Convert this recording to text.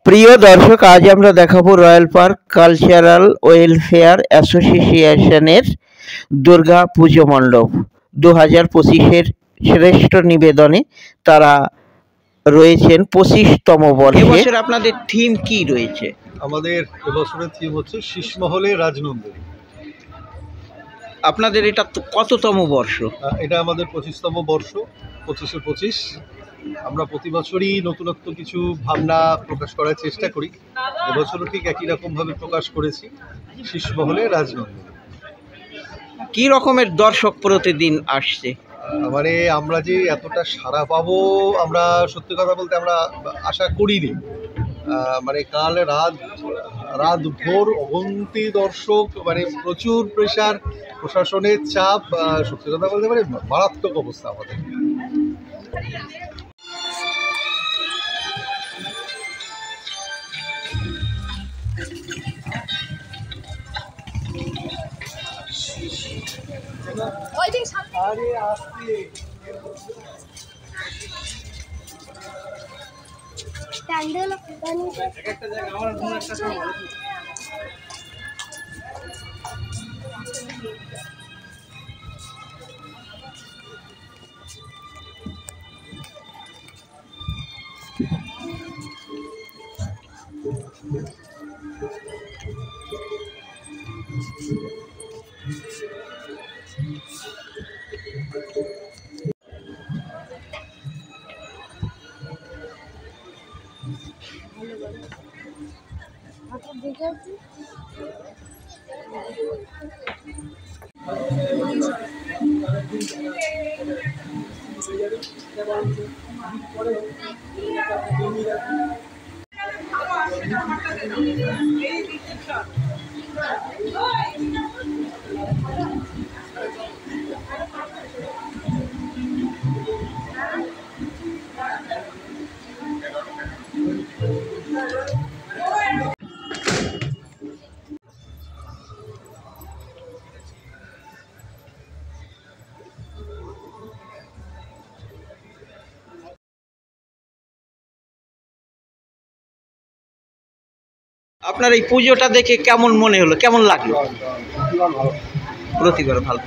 প্রিয় দর্শক, আজ আমরা দেখাবো রয়্যাল পার্ক কালচারাল ওয়েলফেয়ার অ্যাসোসিয়েশনের দুর্গা পুজো মণ্ডপ 2025-এর শ্রেষ্ঠ নিবেদনে তারা রয়েছেন 25তম বর্ষে। এবছর আপনাদের থিম কি রয়েছে? আমাদের এবছরের থিম হচ্ছে শীষমহলে রাজনন্দিনী। আপনাদের এটা কততম বর্ষ? এটা আমাদের 25তম বর্ষ, 25-25। আমরা প্রতি বছরই নতুনত্ব কিছু ভাবনা প্রকাশ করার চেষ্টা করি। এবছরও ঠিক একই রকমভাবে প্রকাশ করেছি, শীষমহলে রাজনন্দিনী। কি রকমের দর্শক প্রতিদিন আসছে? মানে আমরা যে এতটা সাড়া পাবো, আমরা সত্যি কথা বলতে আমরা আশা করিনি। মানে কাল রাত ভোর অগন্তি দর্শক, মানে প্রচুর প্রেশার, প্রশাসনের চাপ, সত্যি কথা বলতে মানে মারাত্মক অবস্থা আমাদের। আপনার এই পুজোটা দেখে কেমন মনে হলো, কেমন লাগলো? প্রতিবার ভালো।